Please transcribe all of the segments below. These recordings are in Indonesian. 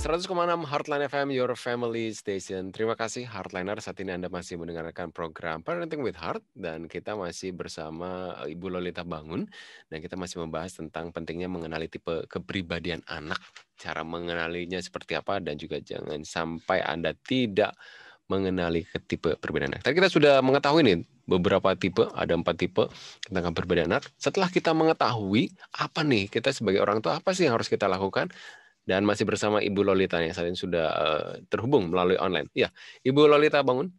100,6 Heartline FM, your family station. Terima kasih Heartliner, saat ini Anda masih mendengarkan program Parenting with Heart dan kita masih bersama Ibu Lolita Bangun dan kita masih membahas tentang pentingnya mengenali tipe kepribadian anak, cara mengenalinya seperti apa dan juga jangan sampai Anda tidak mengenali ke tipe perbedaan anak. Tadi kita sudah mengetahui nih beberapa tipe, ada 4 tipe tentang perbedaan anak. Setelah kita mengetahui apa nih kita sebagai orang tua apa sih yang harus kita lakukan? Dan masih bersama Ibu Lolita yang saat ini sudah terhubung melalui online. Ya, Ibu Lolita Bangun.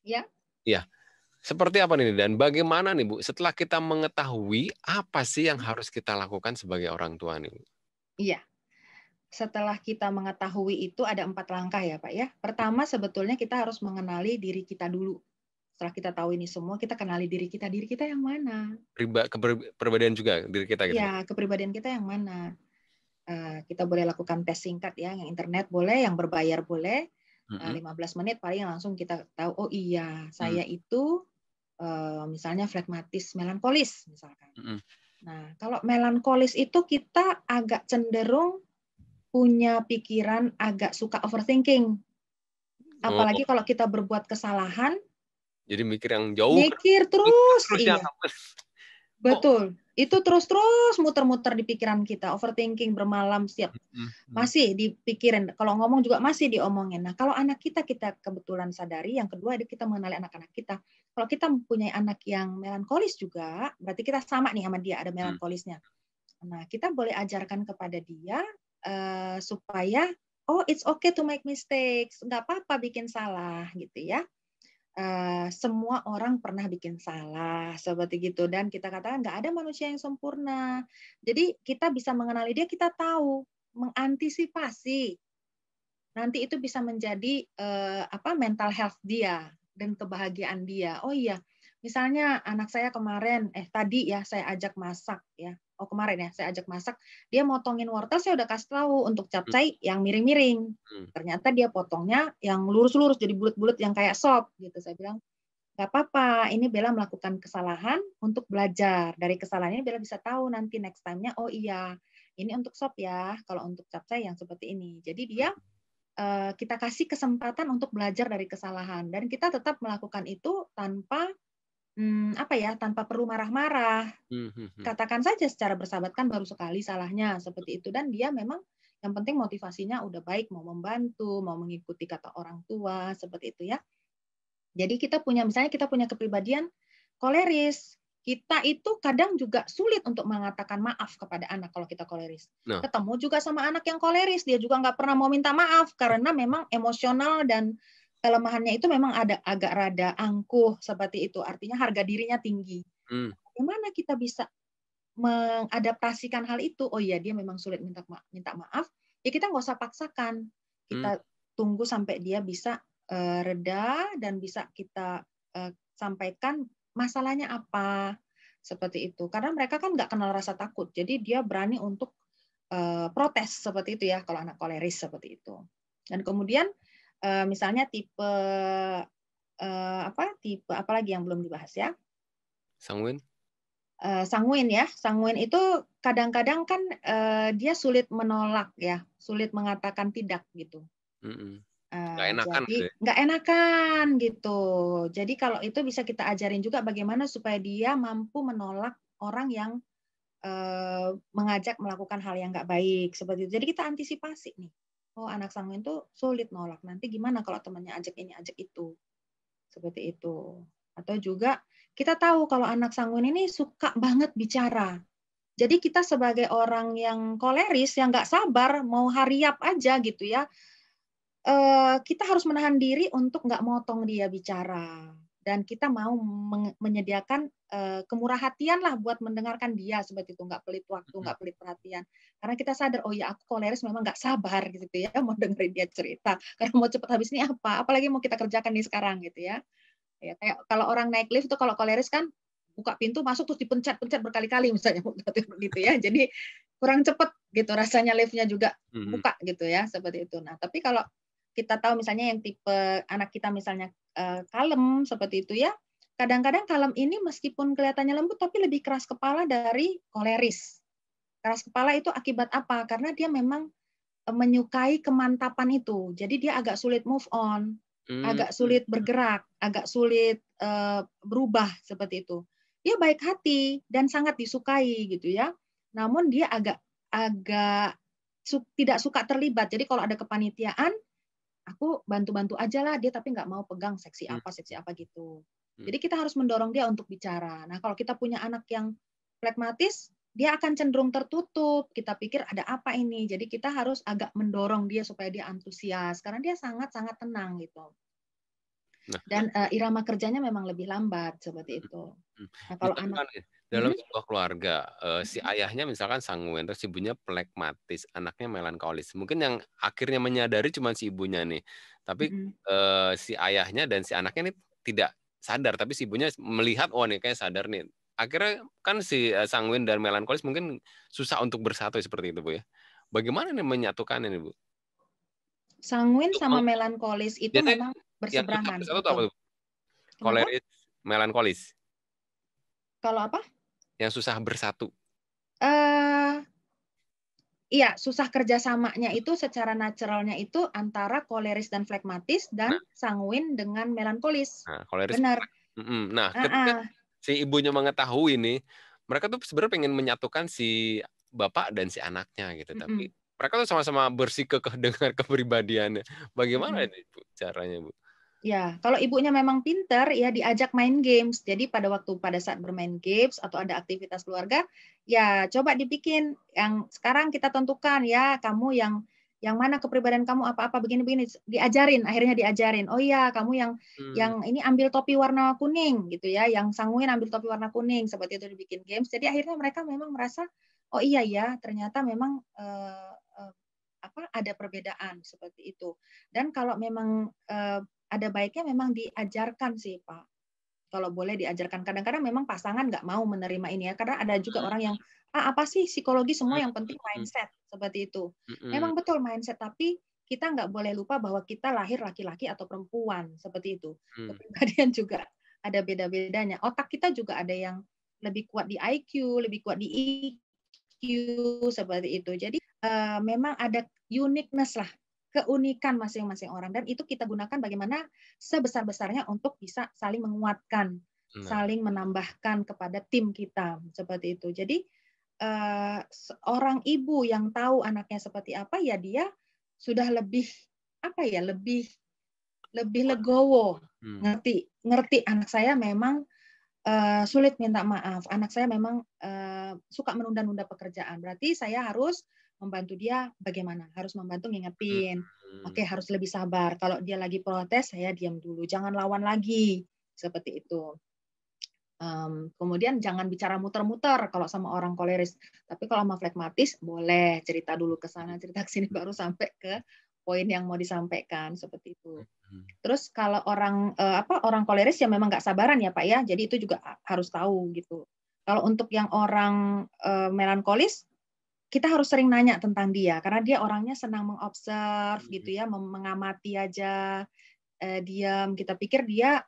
Ya. Ya, seperti apa nih dan bagaimana nih Bu? Setelah kita mengetahui apa sih yang harus kita lakukan sebagai orang tua nih Bu? Iya. Setelah kita mengetahui itu ada 4 langkah ya Pak ya. Pertama sebetulnya kita harus mengenali diri kita dulu. Setelah kita tahu ini semua, kita kenali diri kita yang mana. Kepribadian juga diri kita gitu. Iya, kepribadian kita yang mana. Kita boleh lakukan tes singkat ya, yang internet boleh, yang berbayar boleh. 15 menit paling langsung kita tahu, oh iya, saya itu misalnya flegmatis melankolis misalkan. Nah, kalau melankolis itu kita agak cenderung punya pikiran agak suka overthinking. Apalagi kalau kita berbuat kesalahan. Jadi mikir yang jauh. Mikir terus, iya. Ya. Betul. Itu terus muter-muter di pikiran kita. Overthinking bermalam setiap. Masih dipikirin. Kalau ngomong juga masih diomongin. Nah, kalau anak kita kebetulan sadari. Yang kedua, kita mengenali anak-anak kita. Kalau kita mempunyai anak yang melankolis juga, berarti kita sama nih sama dia, ada melankolisnya. Nah, kita boleh ajarkan kepada dia supaya it's okay to make mistakes, nggak apa-apa bikin salah gitu ya. Semua orang pernah bikin salah seperti gitu dan kita katakan nggak ada manusia yang sempurna. Jadi kita bisa mengenali dia, kita tahu mengantisipasi. Nanti itu bisa menjadi mental health dia dan kebahagiaan dia. Oh iya, misalnya anak saya kemarin tadi ya saya ajak masak ya. Kemarin ya saya ajak masak, dia motongin wortel, saya udah kasih tahu untuk capcay yang miring-miring. Ternyata dia potongnya yang lurus-lurus jadi bulat-bulat yang kayak sop gitu. Saya bilang nggak apa-apa, ini Bella melakukan kesalahan untuk belajar. Dari kesalahan ini Bella bisa tahu nanti next time-nya, oh iya ini untuk sop ya, kalau untuk capcay yang seperti ini. Jadi dia kita kasih kesempatan untuk belajar dari kesalahan dan kita tetap melakukan itu tanpa tanpa perlu marah-marah. Katakan saja secara bersahabat, kan baru sekali salahnya seperti itu dan dia memang yang penting motivasinya udah baik, mau membantu, mau mengikuti kata orang tua seperti itu ya. Jadi kita punya kepribadian koleris. Kita itu kadang juga sulit untuk mengatakan maaf kepada anak kalau kita koleris. Ketemu juga sama anak yang koleris, dia juga nggak pernah mau minta maaf karena memang emosional dan kelemahannya itu memang ada agak rada angkuh seperti itu. Artinya harga dirinya tinggi. Bagaimana kita bisa mengadaptasikan hal itu? Oh iya, dia memang sulit minta maaf. Ya kita nggak usah paksakan. Kita tunggu sampai dia bisa reda dan bisa kita sampaikan masalahnya apa seperti itu. Karena mereka kan nggak kenal rasa takut. Jadi dia berani untuk protes seperti itu ya kalau anak koleris seperti itu. Dan kemudian misalnya tipe apa lagi yang belum dibahas ya? Sanguin. Sanguin ya. Sanguin itu kadang-kadang kan dia sulit menolak ya, sulit mengatakan tidak gitu. Nggak enakan Jadi gitu ya? nggak enakan gitu. Jadi kalau itu bisa kita ajarin juga bagaimana supaya dia mampu menolak orang yang mengajak melakukan hal yang nggak baik seperti itu. Jadi kita antisipasi nih. Oh, anak sanguin tuh sulit nolak. Nanti gimana kalau temannya ajak ini, ajak itu. Seperti itu. Atau juga kita tahu kalau anak sanguin ini suka banget bicara. Jadi kita sebagai orang yang koleris, yang nggak sabar, mau hariap aja gitu ya, kita harus menahan diri untuk nggak motong dia bicara. Dan kita mau menyediakan kemurah hatian lah buat mendengarkan dia seperti itu, nggak pelit waktu, nggak pelit perhatian. Karena kita sadar, oh ya aku koleris memang nggak sabar gitu ya, mau dengerin dia cerita. Karena mau cepat habis ini apa, apalagi mau kita kerjakan nih sekarang gitu ya. Ya kayak kalau orang naik lift itu kalau koleris kan buka pintu masuk terus dipencet-pencet berkali-kali misalnya gitu ya. Jadi kurang cepat gitu rasanya liftnya juga buka gitu ya seperti itu. Nah tapi kalau kita tahu misalnya yang tipe anak kita misalnya kalem seperti itu ya. Kadang-kadang kalem ini meskipun kelihatannya lembut tapi lebih keras kepala dari koleris. Keras kepala itu akibat apa? Karena dia memang menyukai kemantapan itu. Jadi dia agak sulit move on, agak sulit bergerak, agak sulit berubah seperti itu. Dia baik hati dan sangat disukai gitu ya. Namun dia agak tidak suka terlibat. Jadi kalau ada kepanitiaan, aku bantu-bantu aja lah dia, tapi nggak mau pegang seksi apa gitu. Jadi kita harus mendorong dia untuk bicara. Nah kalau kita punya anak yang flekmatis, dia akan cenderung tertutup. Kita pikir ada apa ini. Jadi kita harus agak mendorong dia supaya dia antusias, karena dia sangat-sangat tenang gitu. Dan irama kerjanya memang lebih lambat seperti itu. Nah kalau anak dalam sebuah keluarga, si ayahnya misalkan sanguin, terus ibunya plekmatis, anaknya melankolis. Mungkin yang akhirnya menyadari cuma si ibunya nih. Tapi si ayahnya dan si anaknya ini tidak sadar, tapi si ibunya melihat, oh nih kayak sadar nih. Akhirnya kan si sanguin dan melankolis mungkin susah untuk bersatu seperti itu, Bu ya. Bagaimana nih menyatukannya nih, Bu? Sanguin sama melankolis itu memang berseberangan. Yang susah bersatu apa, Bu? Koleris, melankolis. Kalau apa? Yang susah bersatu. Iya, susah kerjasamanya itu secara naturalnya itu antara koleris dan flekmatis dan sanguin dengan melankolis. Nah, koleris. Benar. Nah, ketika si ibunya mengetahui nih, mereka tuh sebenarnya pengen menyatukan si bapak dan si anaknya gitu, tapi mereka tuh sama-sama bersikukuh dengan kepribadiannya. Bagaimana ini, Bu, caranya, Bu? Ya, kalau ibunya memang pinter, ya diajak main games. Jadi pada saat bermain games atau ada aktivitas keluarga, ya coba dibikin yang sekarang kita tentukan ya, kamu yang mana kepribadian kamu apa-apa begini-begini, diajarin, akhirnya diajarin. Oh iya, kamu yang ini ambil topi warna kuning gitu ya, yang sanguin ambil topi warna kuning, seperti itu dibikin games. Jadi akhirnya mereka memang merasa, oh iya ya, ternyata memang ada perbedaan seperti itu. Dan kalau memang ada baiknya memang diajarkan sih, Pak. Kalau boleh diajarkan. Kadang-kadang memang pasangan nggak mau menerima ini ya, karena ada juga orang yang, apa sih psikologi semua, yang penting mindset, seperti itu. Memang betul mindset, tapi kita nggak boleh lupa bahwa kita lahir laki-laki atau perempuan, seperti itu. Kepribadian juga ada beda-bedanya. Otak kita juga ada yang lebih kuat di IQ, lebih kuat di EQ, seperti itu. Jadi memang ada uniqueness lah, keunikan masing-masing orang, dan itu kita gunakan bagaimana sebesar-besarnya untuk bisa saling menguatkan, saling menambahkan kepada tim kita, seperti itu. Jadi seorang ibu yang tahu anaknya seperti apa, ya dia sudah lebih legowo, ngerti anak saya memang sulit minta maaf, anak saya memang suka menunda-nunda pekerjaan, berarti saya harus membantu dia bagaimana? Harus membantu ngingetin. Oke, harus lebih sabar. Kalau dia lagi protes, saya diam dulu. Jangan lawan lagi. Seperti itu. Kemudian jangan bicara muter-muter kalau sama orang koleris. Tapi kalau sama flekmatis, boleh cerita dulu ke sana, cerita ke sini, baru sampai ke poin yang mau disampaikan. Seperti itu. Terus kalau orang koleris ya memang nggak sabaran ya Pak ya. Jadi itu juga harus tahu gitu. Kalau untuk yang orang melankolis, kita harus sering nanya tentang dia, karena dia orangnya senang mengobserv gitu ya, mengamati aja, diam. Kita pikir dia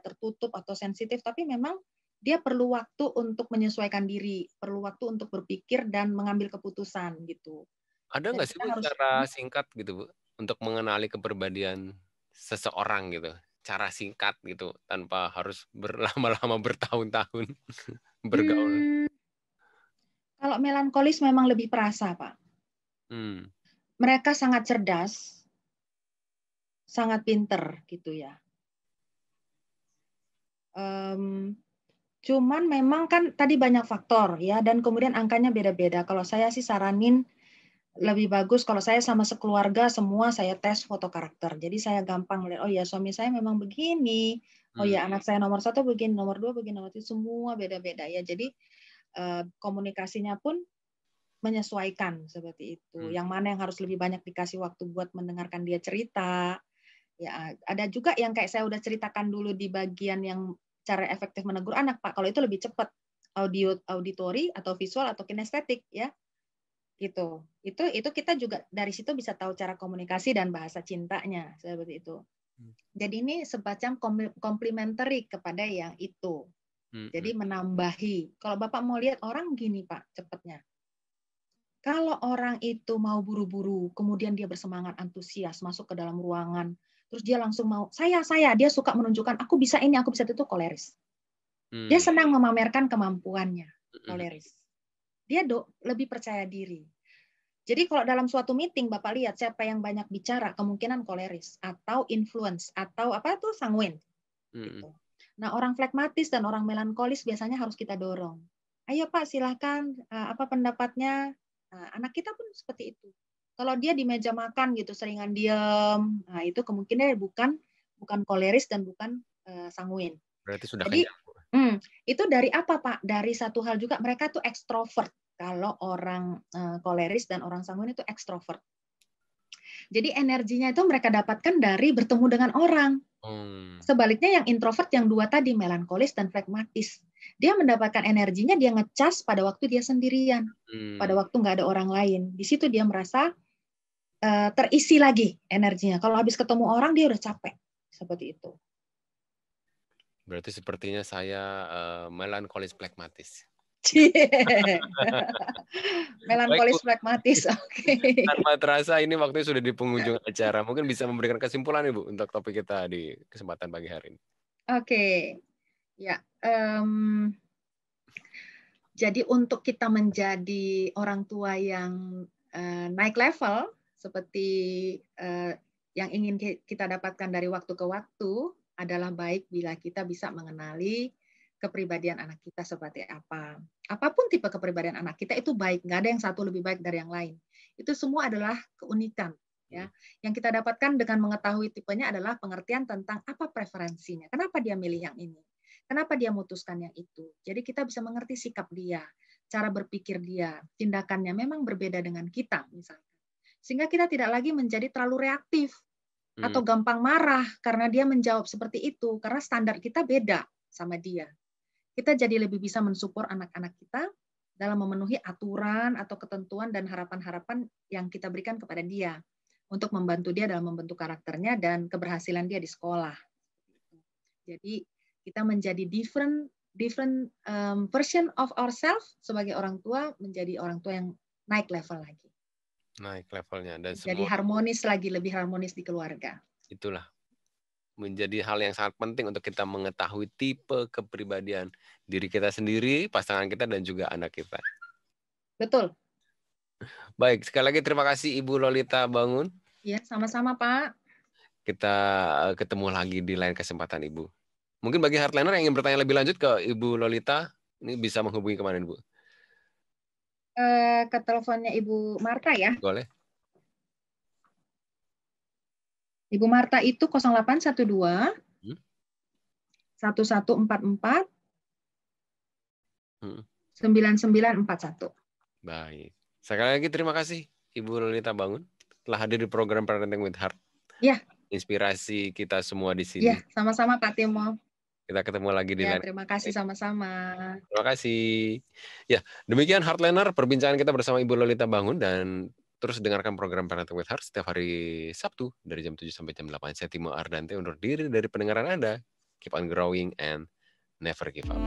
tertutup atau sensitif, tapi memang dia perlu waktu untuk menyesuaikan diri, perlu waktu untuk berpikir dan mengambil keputusan gitu. Ada nggak sih Bu cara singkat gitu Bu untuk mengenali kepribadian seseorang gitu? Cara singkat gitu tanpa harus berlama-lama bertahun-tahun bergaul. Kalau melankolis memang lebih perasa, Pak. Mereka sangat cerdas, sangat pinter gitu ya. Cuman memang kan tadi banyak faktor ya, dan kemudian angkanya beda-beda. Kalau saya sih saranin lebih bagus kalau saya sama sekeluarga semua saya tes foto karakter. Jadi saya gampang lihat, oh ya suami saya memang begini, oh ya anak saya nomor 1 begini, nomor 2 begini, nomor 3, semua beda-beda ya. Jadi komunikasinya pun menyesuaikan seperti itu. Yang mana yang harus lebih banyak dikasih waktu buat mendengarkan dia cerita. Ya, ada juga yang kayak saya udah ceritakan dulu di bagian yang cara efektif menegur anak, Pak. Kalau itu lebih cepat, auditori atau visual atau kinestetik ya. Gitu. Itu kita juga dari situ bisa tahu cara komunikasi dan bahasa cintanya seperti itu. Jadi ini semacam complementary kepada yang itu. Jadi menambahi. Kalau Bapak mau lihat orang gini Pak, cepatnya. Kalau orang itu mau buru-buru, kemudian dia bersemangat, antusias, masuk ke dalam ruangan, terus dia langsung mau, dia suka menunjukkan, aku bisa ini, aku bisa itu, koleris. Dia senang memamerkan kemampuannya, koleris. Dia lebih percaya diri. Jadi kalau dalam suatu meeting, Bapak lihat siapa yang banyak bicara, kemungkinan koleris, atau influence, atau apa tuh, sanguin. Gitu. Nah, orang flekmatis dan orang melankolis biasanya harus kita dorong. Ayo Pak, silahkan, apa pendapatnya? Nah, anak kita pun seperti itu. Kalau dia di meja makan gitu seringan diam, nah itu kemungkinan bukan koleris dan bukan sanguin. Berarti sudah Jadi kenyang. itu dari apa Pak? Dari satu hal juga, mereka tuh ekstrovert. Kalau orang koleris dan orang sanguin itu ekstrovert. Jadi energinya itu mereka dapatkan dari bertemu dengan orang. Sebaliknya yang introvert, yang dua tadi, melankolis dan flekmatis, dia mendapatkan energinya, dia ngecas pada waktu dia sendirian, pada waktu nggak ada orang lain. Di situ dia merasa terisi lagi energinya. Kalau habis ketemu orang dia udah capek, seperti itu. Berarti sepertinya saya melankolis flekmatis. Melankolis flekmatis, oke. Tanpa terasa ini waktunya sudah di penghujung acara. Mungkin bisa memberikan kesimpulan Ibu untuk topik kita di kesempatan pagi hari ini. Oke, ya. Jadi untuk kita menjadi orang tua yang naik level, seperti yang ingin kita dapatkan dari waktu ke waktu, adalah baik bila kita bisa mengenali kepribadian anak kita seperti apa. Apapun tipe kepribadian anak kita itu baik, nggak ada yang satu lebih baik dari yang lain. Itu semua adalah keunikan. Ya, yang kita dapatkan dengan mengetahui tipenya adalah pengertian tentang apa preferensinya. Kenapa dia milih yang ini? Kenapa dia memutuskan yang itu? Jadi kita bisa mengerti sikap dia, cara berpikir dia, tindakannya memang berbeda dengan kita, misalnya. Sehingga kita tidak lagi menjadi terlalu reaktif atau gampang marah karena dia menjawab seperti itu, karena standar kita beda sama dia. Kita jadi lebih bisa mensupport anak-anak kita dalam memenuhi aturan atau ketentuan dan harapan-harapan yang kita berikan kepada dia untuk membantu dia dalam membentuk karakternya dan keberhasilan dia di sekolah. Jadi kita menjadi different version of ourselves sebagai orang tua, menjadi orang tua yang naik level lagi. Naik levelnya dan jadi harmonis lagi, lebih harmonis di keluarga. Itulah menjadi hal yang sangat penting untuk kita mengetahui tipe kepribadian diri kita sendiri, pasangan kita, dan juga anak kita. Betul. Baik, sekali lagi terima kasih Ibu Lolita Bangun. Ya, sama-sama Pak. Kita ketemu lagi di lain kesempatan Ibu. Mungkin bagi hardliner yang ingin bertanya lebih lanjut ke Ibu Lolita, ini bisa menghubungi kemana Ibu? Ke teleponnya Ibu Marta ya. Boleh. Ibu Marta itu 0812 1144 9941. Baik. Sekali lagi terima kasih Ibu Lolita Bangun telah hadir di program Parenting with Heart. Ya. Inspirasi kita semua di sini. Ya, sama-sama Pak Timo. Kita ketemu lagi di lain. Terima kasih sama-sama. Terima kasih. Ya, demikian Heartliner perbincangan kita bersama Ibu Lolita Bangun, dan terus dengarkan program Parenting with Heart setiap hari Sabtu dari jam 7 sampai jam 8. Saya Timo Ardante undur diri dari pendengaran Anda. Keep on growing and never give up.